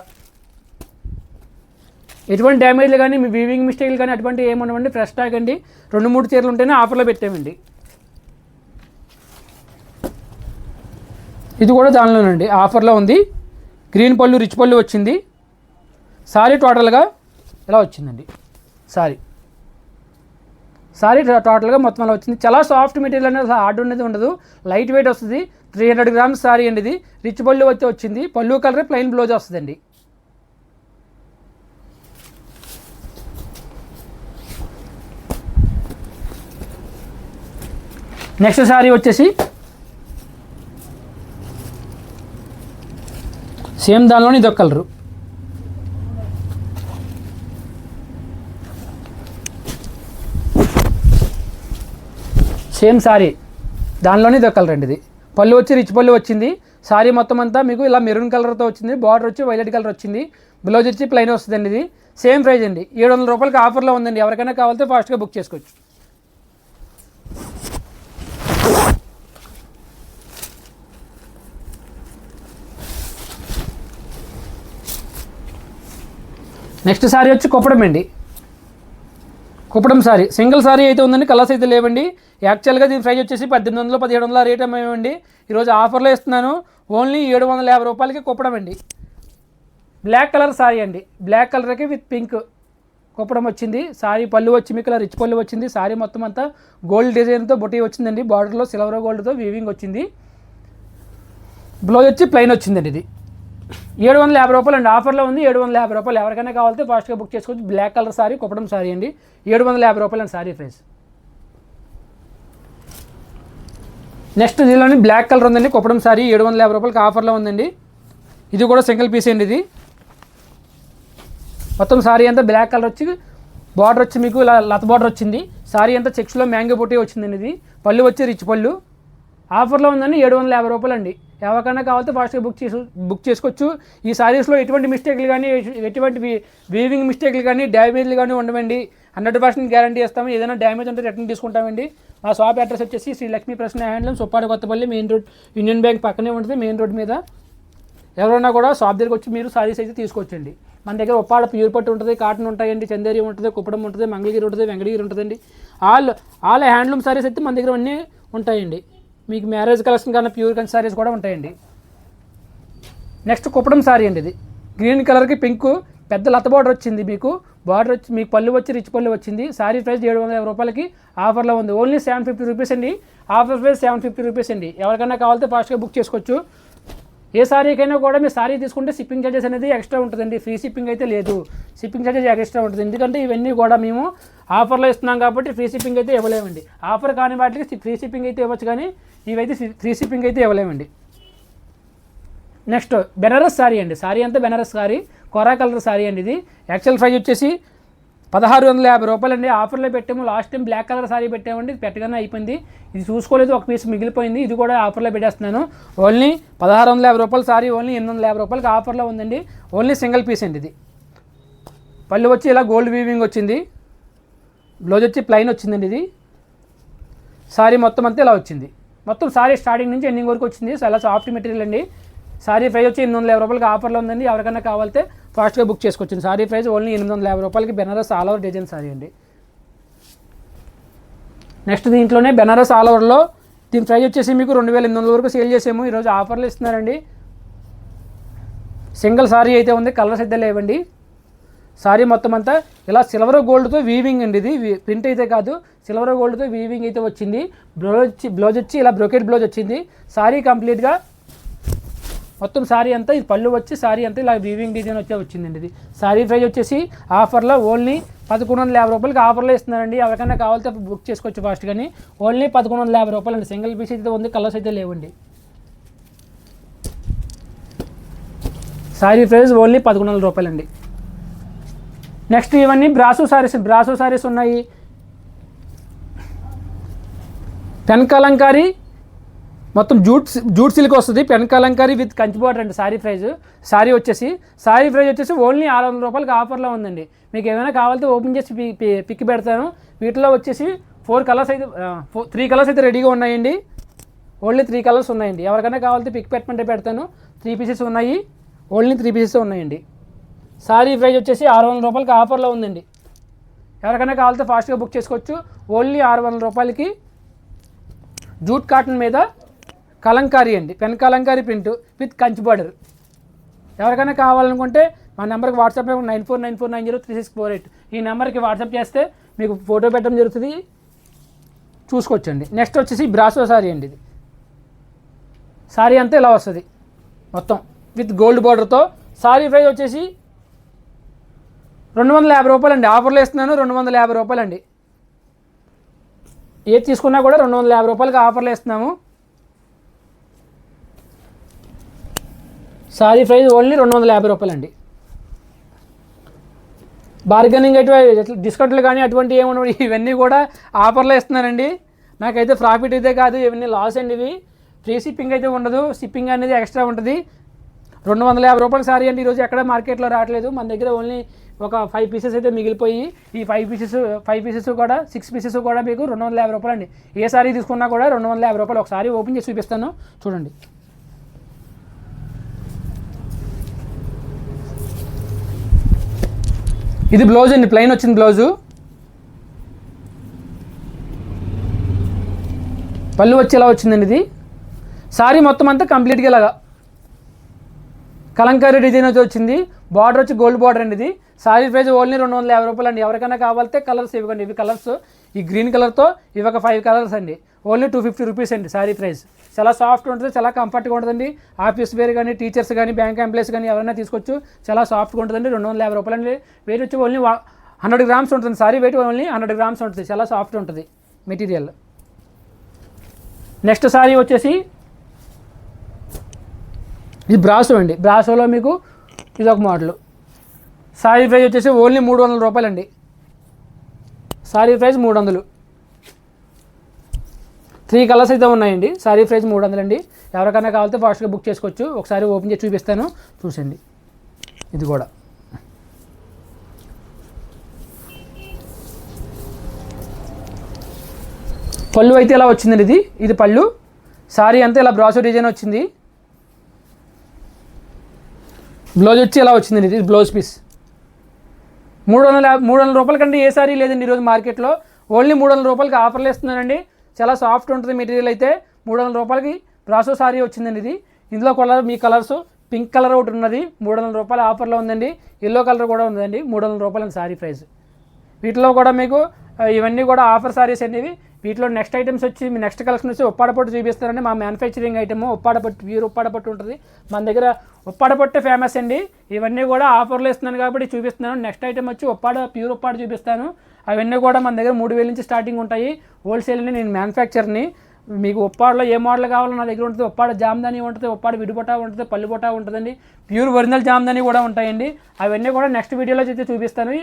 [SPEAKER 1] ఎటువంటి డ్యామేజ్లు కానీ మీ వీవింగ్ మిస్టేక్లు కానీ అటువంటి ఏమన్నామండి. ఫ్రెష్ స్టాక్ అండి. 2-3 చీరలు ఉంటేనే ఆఫర్లో పెట్టామండి. ఇది కూడా దానిలోనండి ఆఫర్లో ఉంది. గ్రీన్ పళ్ళు రిచ్ పళ్ళు వచ్చింది. సారీ టోటల్గా ఇలా వచ్చిందండి. సారీ టోటల్గా మొత్తం అలా వచ్చింది. చాలా సాఫ్ట్ మెటీరియల్ అనేది హార్డ్ అనేది ఉండదు. లైట్ వెయిట్ వస్తుంది. 300 గ్రామ్స్ సారీ అండి. ఇది రిచ్ పళ్ళు వచ్చి వచ్చింది. పళ్ళు కలర్ ప్లెయిన్ బ్లౌజ్ వస్తుందండి. నెక్స్ట్ సారీ వచ్చేసి సేమ్ దానిలోని ఇదొక కలరు. సేమ్ సారీ దానిలోనే ఇదొక కలర్ అండి. ఇది పళ్ళు వచ్చి రిచ్ పళ్ళు వచ్చింది. సారీ మొత్తం అంతా మీకు ఇలా మెరూన్ కలర్తో వచ్చింది. బార్డర్ వచ్చి వైలెట్ కలర్ వచ్చింది. బ్లౌజ్ వచ్చి ప్లెయిన్ వస్తుందండి. ఇది సేమ్ ప్రైస్ అండి. 700 రూపాయలకి ఆఫర్లో ఉందండి. ఎవరికైనా కావాలంటే ఫాస్ట్గా బుక్ చేసుకోవచ్చు. నెక్స్ట్ సారీ వచ్చి కుప్పడం అండి. కుప్పడం సారీ సింగిల్ సారీ అయితే ఉందండి. కలర్స్ అయితే లేవండి. యాక్చువల్గా దీని ప్రైస్ వచ్చేసి 1800 1700 రేట్ అమ్మేవండి. ఈరోజు ఆఫర్లో ఇస్తున్నాను. ఓన్లీ 750 రూపాయలకి కుప్పడం అండి. బ్లాక్ కలర్ సారీ అండి. బ్లాక్ కలర్కి విత్ పింక్ కుప్పడం వచ్చింది. సారీ పళ్ళు వచ్చి మీకు ఇలా రిచ్ పళ్ళు వచ్చింది. సారీ మొత్తం అంతా గోల్డ్ డిజైన్తో బొటీ వచ్చిందండి. బార్డర్లో సిల్వర్ గోల్డ్తో వీవింగ్ వచ్చింది. బ్లౌజ్ వచ్చి ప్లెయిన్ వచ్చిందండి. ఇది 750 రూపాయలు అండి. ఆఫర్లో ఉంది. 750 రూపాయలు. ఎవరికైనా కావాలంటే ఫాస్ట్గా బుక్ చేసుకోవచ్చు. బ్లాక్ కలర్ సారీ కుప్పడం సారీ అండి. 750 రూపాయలు అండి సారీ ప్రైస్. నెక్స్ట్ దీనిలోని బ్లాక్ కలర్ ఉందండి. కుప్పడం సారీ 750 రూపాయలకి ఆఫర్లో ఉందండి. ఇది కూడా సింగిల్ పీస్ అండి. ఇది మొత్తం సారీ అంతా బ్లాక్ కలర్ వచ్చి బార్డర్ వచ్చి మీకు ఇలా లత బార్డర్ వచ్చింది. సారీ అంతా చెక్స్లో మ్యాంగో బుట్టి వచ్చిందండి. ఇది పళ్ళు వచ్చి రిచ్ పళ్ళు. ఆఫర్లో ఉందండి 750 రూపాయలు అండి. ఎవరికైనా కావాలంటే ఫాస్ట్గా బుక్ చేసుకోవచ్చు. ఈ సారీస్లో ఎటువంటి మిస్టేక్లు కానీ ఎటువంటి వీవింగ్ మిస్టేక్లు కానీ డ్యామేజ్లు కానీ ఉండవండి. 100% గ్యారంటీ ఇస్తాము. ఏదైనా డ్యామేజ్ ఉంటే రిటర్న్ తీసుకుంటామండి. మా షాప్ అడ్రస్ వచ్చేసి Sri Lakshmi Prasanna handloom, Suppada Kothapalli, main road, Union Bank పక్కనే ఉంటుంది, మెయిన్ రోడ్ మీద. ఎవరైనా కూడా షాప్ దగ్గరికి వచ్చి మీరు సారీస్ అయితే తీసుకోవచ్చండి. మన దగ్గర ఉప్పాడ ప్యూర్ పట్టు ఉంటుంది, కాటన్ ఉంటాయండి, చందేరి ఉంటుంది, కుప్పడం ఉంటుంది, మంగళగిరి ఉంటుంది, వెంకటగిరి ఉంటుందండి. ఆల్ హ్యాండ్లూమ్ సారీస్ అయితే మన దగ్గర అన్నీ ఉంటాయండి. మీకు మ్యారేజ్ కలెక్షన్ కన్నా ప్యూర్ కంచి సారీస్ కూడా ఉంటాయండి. నెక్స్ట్ కుప్పడం సారీ అండి. ఇది గ్రీన్ కలర్కి పింక్ పెద్ద లత బార్డర్ వచ్చింది. మీకు బార్డర్ వచ్చి మీకు పళ్ళు వచ్చి రిచ్ పళ్ళు వచ్చింది. సారీ ప్రైస్ 750 రూపాయలకి ఆఫర్లో ఉంది. ఓన్లీ 750 రూపీస్ అండి. ఆఫర్ ప్రైస్ 750 రూపీస్ అండి. ఎవరికైనా కావాలంటే ఫాస్ట్గా బుక్ చేసుకోవచ్చు. ఏ సారీకైనా కూడా మీరు సారీ తీసుకుంటే షిప్పింగ్ ఛార్జెస్ అనేది ఎక్స్ట్రా ఉంటుందండి. ఫ్రీ షిప్పింగ్ అయితే లేదు, షిప్పింగ్ ఛార్జెస్ ఎక్స్ట్రా ఉంటుంది. ఎందుకంటే ఇవన్నీ కూడా మేము ఆఫర్లో ఇస్తున్నాం కాబట్టి ఫ్రీ షిప్పింగ్ అయితే ఇవ్వలేమండి. ఆఫర్ కాని వాటికి ఫ్రీ షిప్పింగ్ అయితే ఇవ్వచ్చు, కానీ ఇవైతే ఫ్రీ షిప్పింగ్ అయితే ఇవ్వలేమండి. నెక్స్ట్ బెనారస్ సారీ అండి. సారీ అంతా బెనారస్ సారీ, కొరా కలర్ సారీ అండి. ఇది యాక్చువల్ ప్రైస్ వచ్చేసి 1650 రూపాయలు అండి. ఆఫర్లో పెట్టాము. Last time black colour sari పెట్టామండి, పెట్టగానే అయిపోయింది. ఇది చూసుకోలేదు, ఒక పీస్ మిగిలిపోయింది. ఇది కూడా ఆఫర్లో పెట్టేస్తున్నాను. ఓన్లీ 1650 రూపాయలు సారీ, ఓన్లీ 850 రూపాయలకి ఆఫర్లో ఉందండి. ఓన్లీ సింగిల్ పీస్ అండి. ఇది పళ్ళు వచ్చి ఇలా గోల్డ్ వీవింగ్ వచ్చింది. బ్లౌజ్ వచ్చి ప్లెయిన్ వచ్చిందండి. ఇది సారీ మొత్తం అంతా ఇలా వచ్చింది. మొత్తం సారీ స్టార్టింగ్ నుంచి ఎండింగ్ వరకు వచ్చింది. చాలా సాఫ్ట్ మెటీరియల్ అండి. సారీ ప్రైస్ వచ్చి 850 రూపాయలకి ఆఫర్లో ఉందండి. ఎవరికైనా కావాలంటే ఫాస్ట్గా బుక్ చేసుకోవచ్చు. సారీ ప్రైస్ ఓన్లీ 850 రూపాయలకి Banaras all over design sari అండి. నెక్స్ట్ దీంట్లోనే బెనారస్ ఆల్ ఓవర్లో దీని ప్రైస్ వచ్చేసి మీకు 2800 వరకు సేల్ చేసాము. ఈరోజు ఆఫర్లు ఇస్తున్నారండి. సింగిల్ సారీ అయితే ఉంది, కలర్స్ అయితే లేవండి. సారీ మొత్తం అంతా ఇలా సిల్వర్ గోల్డ్తో వీవింగ్ అండి. ఇది ప్రింట్ అయితే కాదు, సిల్వర్ గోల్డ్తో వీవింగ్ అయితే వచ్చింది. బ్లౌజ్ వచ్చి ఇలా బ్రోకెట్ బ్లౌజ్ వచ్చింది. సారీ కంప్లీట్గా మొత్తం సారీ అంతా ఇది పళ్ళు వచ్చి సారీ అంతా ఇలా వీవింగ్ డిజైన్ వచ్చే వచ్చిందండి. ఇది సారీ ప్రైస్ వచ్చేసి ఆఫర్లో ఓన్లీ 1150 రూపాయలకి ఆఫర్లో ఇస్తున్నారండి. ఎవరికైనా కావాలంటే బుక్ చేసుకోవచ్చు ఫాస్ట్. కానీ ఓన్లీ 1150 రూపాయలు అండి. సింగిల్ పీస్ అయితే ఉంది, కలర్స్ అయితే లేవండి. సారీ ప్రైస్ ఓన్లీ 1100 రూపాయలండి. నెక్స్ట్ ఇవన్నీ బ్రాసో సారీస్ ఉన్నాయి. పెన్ కలంకారీ మొత్తం జూట్ సిల్క్ వస్తుంది. Pen Kalamkari with Kanchi border అండి. సారీ వచ్చేసి ఓన్లీ 600 రూపాయలకి ఆఫర్లో ఉందండి. మీకు ఏమైనా కావాలంటే ఓపెన్ చేసి పిక్ పెడతాను. వీటిలో వచ్చేసి 3 కలర్స్ అయితే రెడీగా ఉన్నాయండి. ఓన్లీ 3 కలర్స్ ఉన్నాయండి. ఎవరికైనా కావాలంటే పిక్ పెట్టమంటే పెడతాను. 3 పీసెస్ ఉన్నాయి, ఓన్లీ 3 పీసెస్ ఉన్నాయండి. సారీ ప్రైస్ వచ్చేసి 600 రూపాయలకి ఆఫర్లో ఉందండి. ఎవరికైనా కావాలంటే ఫాస్ట్గా బుక్ చేసుకోవచ్చు. ఓన్లీ 600 రూపాయలకి జూట్ కాటన్ మీద కలంకారీ అండి. Pen Kalamkari print with Kanchi border. ఎవరికైనా కావాలనుకుంటే మా నెంబర్కి వాట్సాప్ 9494903648 ఈ నెంబర్కి వాట్సాప్ చేస్తే మీకు ఫోటో పెట్టడం జరుగుతుంది, చూసుకోవచ్చండి. నెక్స్ట్ వచ్చేసి బ్రాసో సారీ అండి. ఇది సారీ అంతా ఇలా వస్తుంది మొత్తం విత్ గోల్డ్ బార్డర్తో. సారీ ప్రైస్ వచ్చేసి 250 రూపాయలు అండి. ఆఫర్లో ఇస్తున్నాను 250 రూపాయలు అండి. ఏది తీసుకున్నా కూడా 250 రూపాయలకి ఆఫర్లో ఇస్తున్నాము. సారీ ప్రైస్ ఓన్లీ 250 రూపాయలు అండి. బార్గెనింగ్ అటువంటి డిస్కౌంట్లు కానీ అటువంటి ఏమన్నా ఇవన్నీ కూడా ఆఫర్లో ఇస్తున్నానండి. నాకైతే ప్రాఫిట్ అయితే కాదు, ఇవన్నీ లాస్ అండి. ఇవి ఫ్రీ షిప్పింగ్ అయితే ఉండదు, షిప్పింగ్ అనేది ఎక్స్ట్రా ఉంటుంది. 250 రూపాయల సారీ అండి. ఈరోజు ఎక్కడ మార్కెట్లో రావట్లేదు. మన దగ్గర ఓన్లీ ఒక 5 పీసెస్ అయితే మిగిలిపోయి, ఈ 5 పీసెస్ కూడా 6 పీసెస్ కూడా మీకు 250 రూపాయలు అండి. ఏ సారీ తీసుకున్నా కూడా 250 రూపాయలు. ఒకసారి ఓపెన్ చేసి చూపిస్తాను చూడండి. ఇది బ్లౌజ్ అండి, ప్లెయిన్ వచ్చింది బ్లౌజు. పళ్ళు వచ్చి ఎలా వచ్చిందండి. ఇది సారీ మొత్తం అంతా కంప్లీట్గా ఇలాగా కలంకారీ డిజైన్ వచ్చి వచ్చింది. బార్డర్ వచ్చి గోల్డ్ బార్డర్ అండి. ఇది సారీ ప్రైస్ ఓన్లీ 250 రూపాయలు అండి. ఎవరికైనా కావాలంటే కలర్స్ ఇవ్వండి. ఇవి కలర్స్ ఈ గ్రీన్ కలర్తో ఇవి ఒక 5 కలర్స్ అండి. ఓన్లీ 250 రూపీస్ అండి సారీ ప్రైస్. చాలా సాఫ్ట్ ఉంటుంది, చాలా కంఫర్ట్గా ఉంటుందండి. ఆఫీస్ వేర్ కానీ, టీచర్స్ కానీ, బ్యాంక్ ఎంప్లాయీస్ కానీ ఎవరైనా తీసుకోవచ్చు. చాలా సాఫ్ట్గా ఉంటుందండి. 250 రూపాయలు అండి. వెయిట్ వచ్చి ఓన్లీ 100 గ్రామ్స్ ఉంటుంది. సారీ వెయిట్ ఓన్లీ 100 గ్రామ్స్ ఉంటుంది. చాలా సాఫ్ట్ ఉంటుంది మెటీరియల్. నెక్స్ట్ సారీ వచ్చేసి ఇది బ్రాసో అండి. బ్రాసోలో మీకు ఇది ఒక మోడల్. సారీ ప్రైస్ వచ్చేసి ఓన్లీ 300 రూపాయలు అండి. సారీ ప్రైస్ 300. 3 కలర్స్ అయితే ఉన్నాయండి. సారీ ప్రైస్ 300 అండి. ఎవరికైనా కావాలితే ఫాస్ట్గా బుక్ చేసుకోవచ్చు. ఒకసారి ఓపెన్ చేసి చూపిస్తాను, చూసండి. ఇది కూడా పళ్ళు అయితే ఇలా వచ్చిందండి. ఇది పళ్ళు. సారీ అంతా ఇలా బ్రాసో డిజైన్ వచ్చింది. బ్లౌజ్ వచ్చి ఇలా వచ్చిందండి. ఇది బ్లౌజ్ పీస్. 300 రూపాయల కంటే ఏ సారీ లేదండి ఈరోజు మార్కెట్లో. ఓన్లీ 300 రూపాయలకి ఆఫర్లు ఇస్తున్నానండి. చాలా సాఫ్ట్ ఉంటుంది మెటీరియల్ అయితే. 300 రూపాయలకి బ్రాసో సారీ వచ్చిందండి ఇది. ఇందులో కలర్ మీ కలర్స్ పింక్ కలర్ ఒకటి ఉన్నది 300 రూపాయల ఆఫర్లో ఉందండి. ఎల్లో కలర్ కూడా ఉందండి. 300 రూపాయల సారీ ప్రైస్. వీటిలో కూడా మీకు ఇవన్నీ కూడా ఆఫర్ సారీస్ అనేవి. వీటిలో నెక్స్ట్ ఐటమ్స్ వచ్చి మీ నెక్స్ట్ కలెక్షన్ వచ్చి ఉప్పాడపట్టు చూపిస్తారండి. మా మ్యానుఫ్యాక్చరింగ్ ఐటమ్ ఉప్పాడపట్టు, ప్యూర్ ఉప్పాడపట్టు ఉంటుంది మన దగ్గర. ఉప్పాడపట్టే ఫేమస్ అండి. ఇవన్నీ కూడా ఆఫర్లో ఇస్తున్నాను కాబట్టి చూపిస్తున్నాను. నెక్స్ట్ ఐటమ్ వచ్చి ప్యూర్ ఉప్పాడ చూపిస్తాను. అవన్నీ కూడా మన దగ్గర 3000 నుంచి స్టార్టింగ్ ఉంటాయి. హోల్సేల్ని, నేను మ్యానుఫ్యాక్చర్ని. మీకు ఉప్పాడలో ఏ మోడల్ కావాలో నా దగ్గర ఉంటుంది. ఉప్పాడ జామ్దాని ఉంటుంది, ఉప్పాడ విడిబొటా ఉంటుంది, పల్లి బొటా ఉంటుందండి. ప్యూర్ ఒరిజినల్ జామ్దాని కూడా ఉంటాయండి. అవన్నీ కూడా నెక్స్ట్ వీడియోలో అయితే చూపిస్తాను.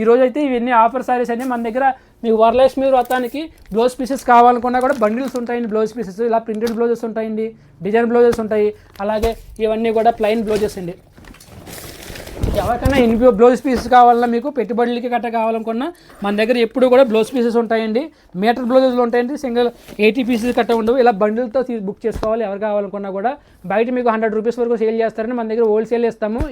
[SPEAKER 1] ఈరోజు అయితే ఇవన్నీ ఆఫర్ సారీస్ అన్నీ మన దగ్గర. మీకు వరలక్ష్మి వ్రతానికి బ్లౌజ్ పీసెస్ కావాలనుకున్నా కూడా బండిల్స్ ఉంటాయండి. బ్లౌజ్ పీసెస్ ఇలా ప్రింటెడ్ బ్లౌజెస్ ఉంటాయండి, డిజైన్ బ్లౌజెస్ ఉంటాయి. అలాగే ఇవన్నీ కూడా ప్లెయిన్ బ్లౌజెస్ అండి. ఎవరికైనా ఎన్ని బ్లౌజ్ పీసెస్ కావాలన్నా, మీకు పెట్టుబడులకి గట్ట కావాలనుకున్నా మన దగ్గర ఎప్పుడు కూడా బ్లౌజ్ పీసెస్ ఉంటాయండి. మీటర్ బ్లౌజెస్లు ఉంటాయండి. సింగిల్ 80 పీసెస్ గట్ట ఉండవు. ఇలా బండిల్తో బుక్ చేసుకోవాలి ఎవరు కావాలనుకున్నా కూడా. బయట మీకు 100 రూపీస్ వరకు సేల్ చేస్తారని మన దగ్గర హోల్సేల్ ఇస్తాము.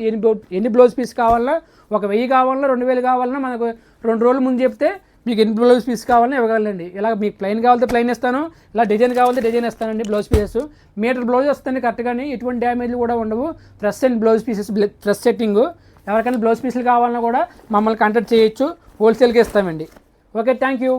[SPEAKER 1] ఎన్ని బ్లౌజ్ పీస్ కావాలన్నా, 1000 కావాలన్నా, 2000 కావాలన్నా మనకు 2 రోజుల ముందు చెప్తే మీకు ఎన్ని బ్లౌజ్ పీస్ కావాలన్నా ఇవ్వగలండి. ఇలా మీకు ప్లెయిన్ కావాలంటే ప్లెయిన్ ఇస్తాను, ఇలా డిజైన్ కావాలంటే డిజైన్ ఇస్తానండి. బ్లౌజ్ పీసెస్ మీటర్ బ్లౌజ్ వస్తాయి కరెక్ట్గానే, ఎటువంటి డ్యామేజ్లు కూడా ఉండవు. Fresh and blouse pieces, fresh setting. ఎవరికైనా బ్లౌజ్ పీసులు కావాలన్నా కూడా మమ్మల్ని కాంటాక్ట్ చేయొచ్చు. హోల్సేల్కి ఇస్తామండి. Okay, thank you.